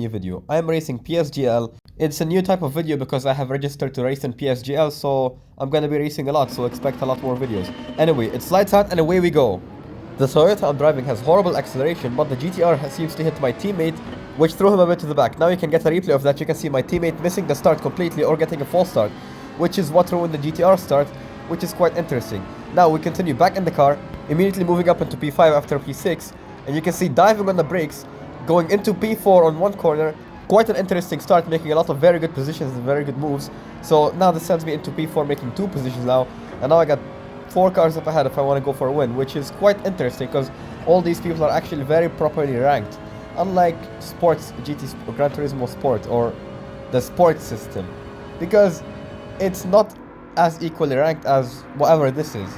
new video. I am racing PSGL. It's a new type of video because I have registered to race in PSGL, so I'm gonna be racing a lot, so expect a lot more videos. Anyway, it's lights out and away we go. The Toyota I'm driving has horrible acceleration, but the GTR seems to hit my teammate, which threw him a bit to the back. Now you can get a replay of that. You can see my teammate missing the start completely or getting a false start, which is what ruined the GTR start, which is quite interesting. Now we continue back in the car, immediately moving up into P5 after P6, and you can see diving on the brakes, going into P4 on one corner. Quite an interesting start, making a lot of very good positions and very good moves. So now this sends me into P4, making 2 positions now, and now I got 4 cars up ahead if I want to go for a win, which is quite interesting because all these people are actually very properly ranked, unlike sports, Gran Turismo Sport or the sports system, because it's not as equally ranked as whatever this is.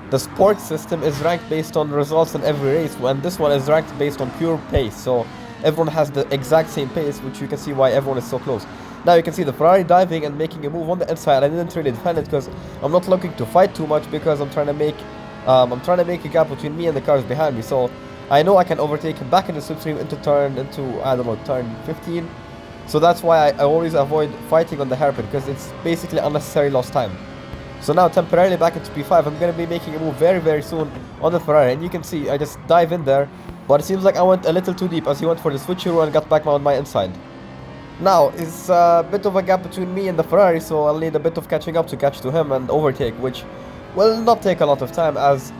The sports system is ranked based on results in every race, and this one is ranked based on pure pace, so everyone has the exact same pace, which you can see why everyone is so close. Now you can see the Ferrari diving and making a move on the inside. I didn't really defend it because I'm not looking to fight too much, because I'm trying to make a gap between me and the cars behind me. So I know I can overtake him back in the slipstream into I don't know, turn 15. So that's why I always avoid fighting on the hairpin, because it's basically unnecessary lost time. So now temporarily back into P5, I'm going to be making a move very soon on the Ferrari, and you can see I just dive in there, but it seems like I went a little too deep as he went for the switcheroo and got back on my inside. Now it's a bit of a gap between me and the Ferrari, so I'll need a bit of catching up to catch to him and overtake, which will not take a lot of time as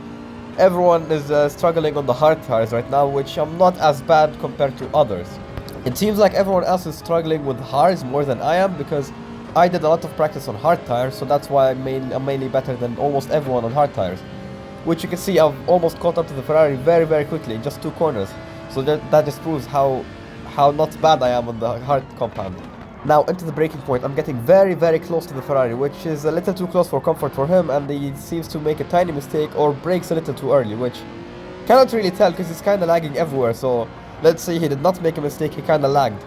everyone is struggling on the hard tires right now, which I'm not as bad compared to others. It seems like everyone else is struggling with hards more than I am, because I did a lot of practice on hard tires, so that's why I'm mainly better than almost everyone on hard tires. Which you can see I've almost caught up to the Ferrari very quickly in just 2 corners. So that just proves how not bad I am on the hard compound. Now into the braking point, I'm getting very close to the Ferrari, which is a little too close for comfort for him, and he seems to make a tiny mistake or brakes a little too early, which cannot really tell because he's kinda lagging everywhere. So let's say he did not make a mistake, he kinda lagged.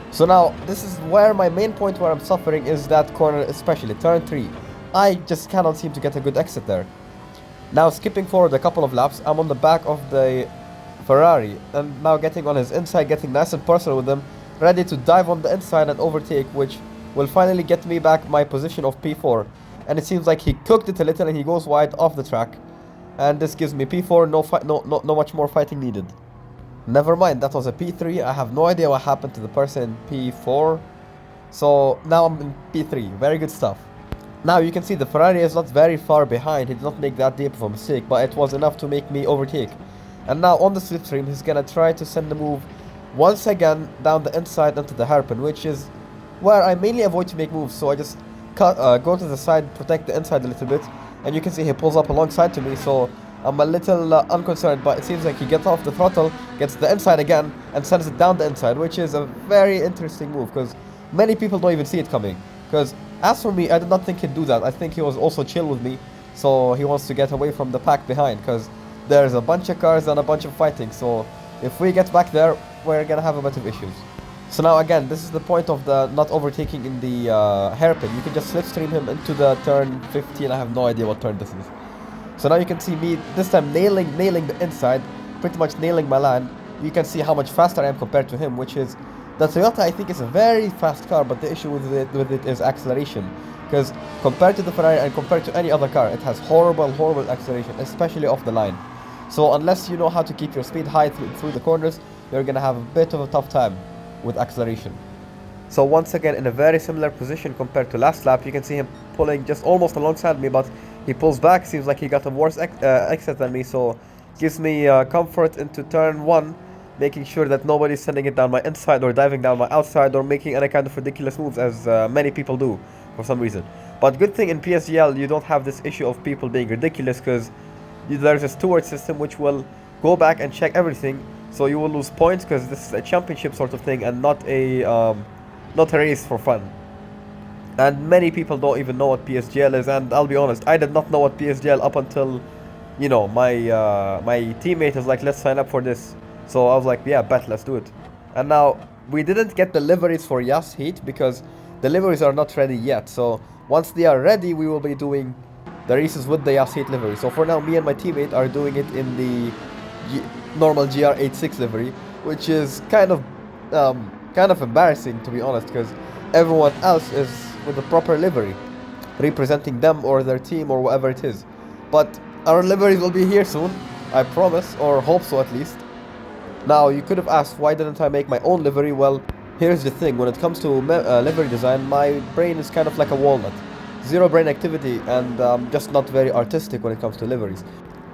So now, this is where my main point where I'm suffering is that corner, especially turn 3. I just cannot seem to get a good exit there. Now skipping forward a couple of laps, I'm on the back of the Ferrari, and now getting on his inside, getting nice and personal with him, ready to dive on the inside and overtake, which will finally get me back my position of P4. And it seems like he cooked it a little and he goes wide off the track. And this gives me P4, no much more fighting needed. Never mind, that was a P3. I have no idea what happened to the person in P4. So now I'm in P3. Very good stuff. Now you can see the Ferrari is not very far behind. He did not make that deep of a mistake, but it was enough to make me overtake. And now on the slipstream, he's gonna try to send the move once again down the inside into the hairpin, which is where I mainly avoid to make moves. So I just go to the side, protect the inside a little bit, and you can see he pulls up alongside to me. So I'm a little unconcerned, but it seems like he gets off the throttle, gets the inside again, and sends it down the inside, which is a very interesting move, because many people don't even see it coming. Because as for me, I did not think he'd do that. I think he was also chill with me, so he wants to get away from the pack behind, because there's a bunch of cars and a bunch of fighting, so if we get back there, we're gonna have a bit of issues. So now again, this is the point of the not overtaking in the hairpin. You can just slipstream him into the turn 15. I have no idea what turn this is. So now you can see me this time nailing the inside, pretty much nailing my line. You can see how much faster I am compared to him, which is the Toyota. I think is a very fast car, but the issue with it is acceleration, because compared to the Ferrari and compared to any other car, it has horrible acceleration, especially off the line. So unless you know how to keep your speed high through the corners, you're gonna have a bit of a tough time with acceleration. So once again in a very similar position compared to last lap, you can see him pulling just almost alongside me, but he pulls back. Seems like he got a worse exit than me, so gives me comfort into turn 1, making sure that nobody's sending it down my inside or diving down my outside or making any kind of ridiculous moves, as many people do for some reason. But good thing in PSGL you don't have this issue of people being ridiculous, because there's a steward system which will go back and check everything, so you will lose points, because this is a championship sort of thing and not a race for fun. And many people don't even know what PSGL is, and I'll be honest, I did not know what PSGL up until, you know, my teammate is like, let's sign up for this. So I was like, yeah, bet, let's do it. And now we didn't get the liveries for Yas Heat because the liveries are not ready yet. So once they are ready, we will be doing the races with the Yas Heat livery. So for now, me and my teammate are doing it in the normal GR86 livery, which is kind of kind of embarrassing, to be honest, because everyone else is with the proper livery, representing them or their team or whatever it is. But our liveries will be here soon, I promise, or hope so at least. Now, you could have asked, why didn't I make my own livery? Well, here's the thing, when it comes to livery design, my brain is kind of like a walnut. Zero brain activity, and just not very artistic when it comes to liveries.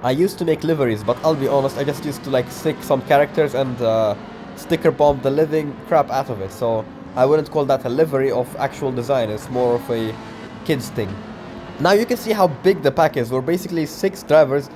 I used to make liveries, but I'll be honest, I just used to like stick some characters and sticker bomb the living crap out of it. So I wouldn't call that a livery of actual design, it's more of a kids thing. Now you can see how big the pack is. We're basically 6 drivers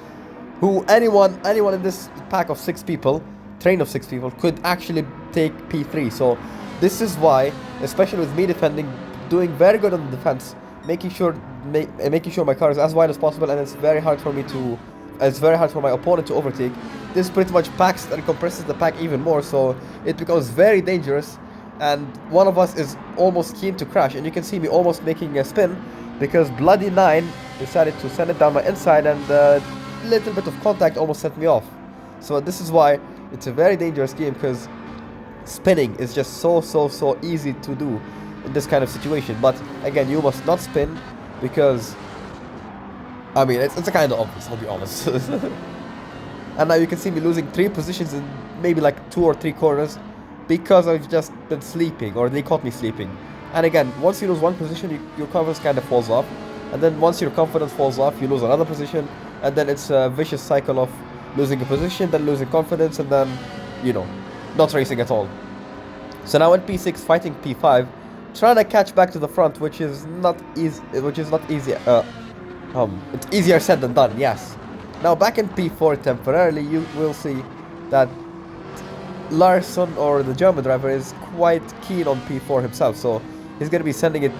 who anyone in this pack of 6 people, train of 6 people, could actually take P3. So this is why, especially with me defending, doing very good on the defense, making sure my car is as wide as possible, and it's very hard for my opponent to overtake. This pretty much packs and compresses the pack even more, so it becomes very dangerous, and one of us is almost keen to crash, and you can see me almost making a spin because Bloody 9 decided to send it down my inside, and a little bit of contact almost sent me off. So this is why it's a very dangerous game, because spinning is just so easy to do in this kind of situation. But again, you must not spin, because I mean, it's a kind of obvious, I'll be honest. And now you can see me losing 3 positions in maybe like 2 or 3 corners because I've just been sleeping, or they caught me sleeping. And again, once you lose one position, your confidence kind of falls off, and then once your confidence falls off, you lose another position, and then it's a vicious cycle of losing a position, then losing confidence, and then, you know, not racing at all. So now in P6 fighting P5, trying to catch back to the front, which is not easy. It's easier said than done, yes. Now back in P4 temporarily, you will see that Larsson, or the German driver, is quite keen on P4 himself, so he's going to be sending it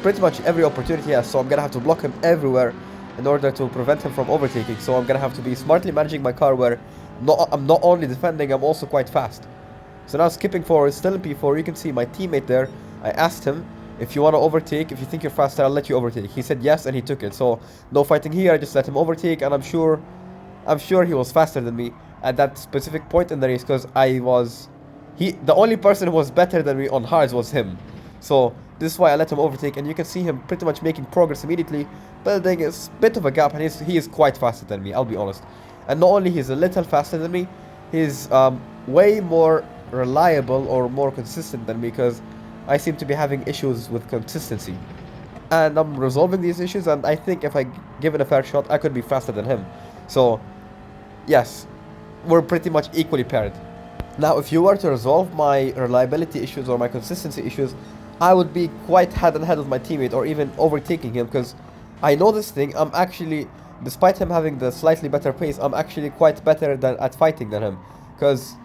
pretty much every opportunity he has, so I'm going to have to block him everywhere in order to prevent him from overtaking. So I'm going to have to be smartly managing my car, where I'm not only defending, I'm also quite fast. So now skipping forward, still in P4, you can see my teammate there. I asked him, if you want to overtake, if you think you're faster, I'll let you overtake. He said yes, and he took it. So no fighting here, I just let him overtake, and I'm sure he was faster than me at that specific point in the race, because the only person who was better than me on hards was him. So this is why I let him overtake, and you can see him pretty much making progress immediately, building a bit of a gap, and he is quite faster than me, I'll be honest. And not only he's a little faster than me, he's way more reliable or more consistent than me, because I seem to be having issues with consistency. And I'm resolving these issues, and I think if I give it a fair shot, I could be faster than him. So yes, we're pretty much equally paired. Now, if you were to resolve my reliability issues or my consistency issues, I would be quite head and head with my teammate, or even overtaking him, because I know this thing. I'm actually, despite him having the slightly better pace, I'm actually quite better at fighting than him, because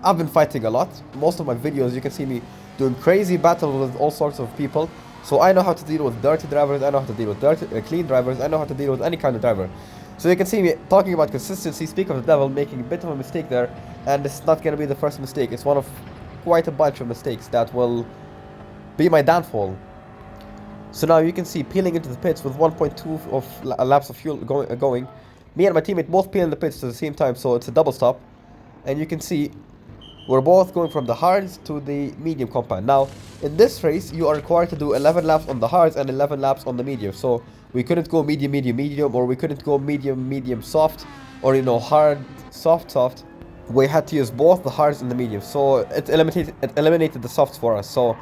I've been fighting a lot. Most of my videos, you can see me doing crazy battles with all sorts of people. So I know how to deal with dirty drivers, I know how to deal with clean drivers, I know how to deal with any kind of driver. So you can see me talking about consistency, speak of the devil, making a bit of a mistake there, and it's not going to be the first mistake. It's one of quite a bunch of mistakes that will be my downfall. So now you can see peeling into the pits with 1.2 of laps of fuel going. Me and my teammate both peel in the pits at the same time, so it's a double stop. And you can see we're both going from the hards to the medium compound. Now, in this race, you are required to do 11 laps on the hards and 11 laps on the medium. So we couldn't go medium, medium, medium, or we couldn't go medium, medium, soft, or, you know, hard, soft, soft. We had to use both the hards and the medium. So it eliminated the softs for us. So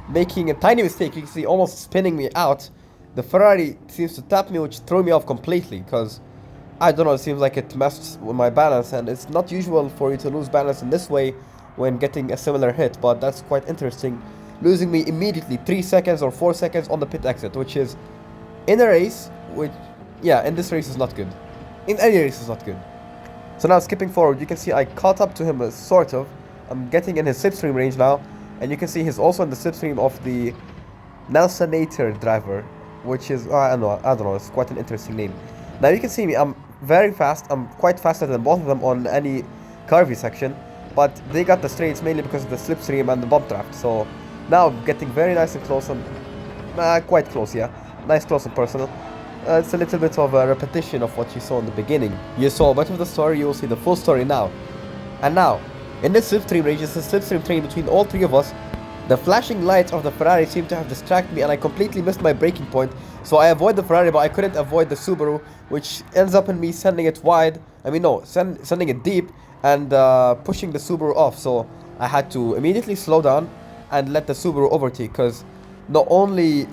making a tiny mistake, you can see almost spinning me out. The Ferrari seems to tap me, which threw me off completely, because I don't know, it seems like it messed with my balance, and it's not usual for you to lose balance in this way when getting a similar hit, but that's quite interesting. Losing me immediately 3 seconds or 4 seconds on the pit exit, which is in a race, which, yeah, in this race is not good. In any race is not good. So now skipping forward, you can see I caught up to him, sort of. I'm getting in his slipstream range now, and you can see he's also in the slipstream of the Nelsonator driver, which is, I don't know, it's quite an interesting name. Now you can see me, I'm very fast, I'm quite faster than both of them on any curvy section, but they got the straights mainly because of the slipstream and the bump draft. So now I'm getting very nice and close, and quite close, yeah, nice, close and personal. It's a little bit of a repetition of what you saw in the beginning. You saw a bit of the story, you will see the full story now. And now, In this slipstream race, it's a slipstream train between all three of us. The flashing lights of the Ferrari seemed to have distracted me and I completely missed my braking point. So I avoid the Ferrari, but I couldn't avoid the Subaru, which ends up in me sending it wide. I mean, no, sending it deep and pushing the Subaru off. So I had to immediately slow down and let the Subaru overtake, because not only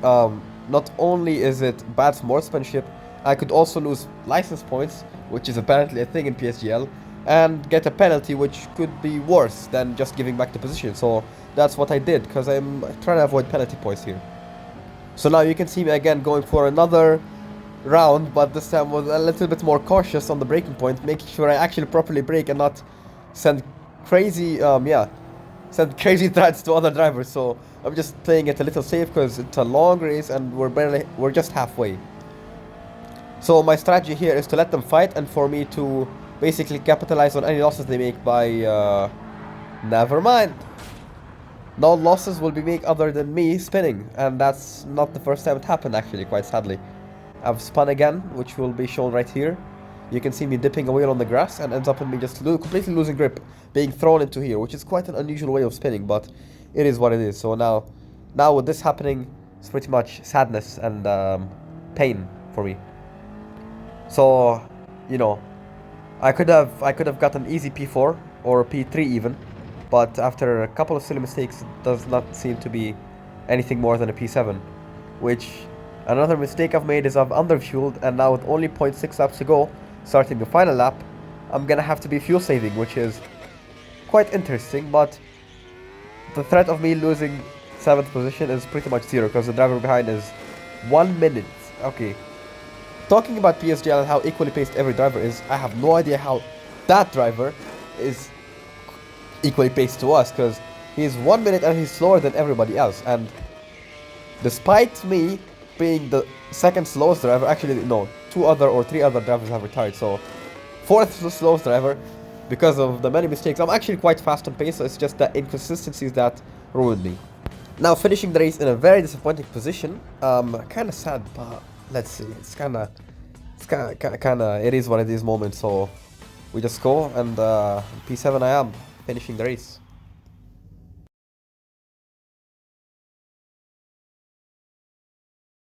is it bad sportsmanship, I could also lose license points, which is apparently a thing in PSGL, and get a penalty, which could be worse than just giving back the position. So that's what I did, because I'm trying to avoid penalty points here. So now you can see me again going for another round, but this time was a little bit more cautious on the braking point, making sure I actually properly brake and not send crazy send crazy threats to other drivers. So I'm just playing it a little safe because it's a long race and we're just halfway. So my strategy here is to let them fight and for me to basically capitalize on any losses they make by never mind. No losses will be made other than me spinning, and that's not the first time it happened actually, quite sadly. I've spun again, which will be shown right here. You can see me dipping a wheel on the grass and ends up in me just completely losing grip, being thrown into here, which is quite an unusual way of spinning, but it is what it is. So now with this happening, it's pretty much sadness and pain for me. So, you know, I could have got an easy P4 or a P3 even, but after a couple of silly mistakes, it does not seem to be anything more than a P7, which another mistake I've made is I've underfueled, and now with only 0.6 laps to go, starting the final lap, I'm gonna have to be fuel saving, which is quite interesting, but the threat of me losing 7th position is pretty much zero because the driver behind is 1 minute. Okay. Talking about PSGL and how equally paced every driver is, I have no idea how that driver is equally paced to us, because he's 1 minute and he's slower than everybody else. And despite me being the second slowest driver, actually no, 2 other or 3 other drivers have retired, so 4th slowest driver because of the many mistakes. I'm actually quite fast on pace, so it's just the inconsistencies that ruined me. Now finishing the race in a very disappointing position, kind of sad, but let's see, it's kind of it is what it is moment, so we just go and P7 I am finishing the race.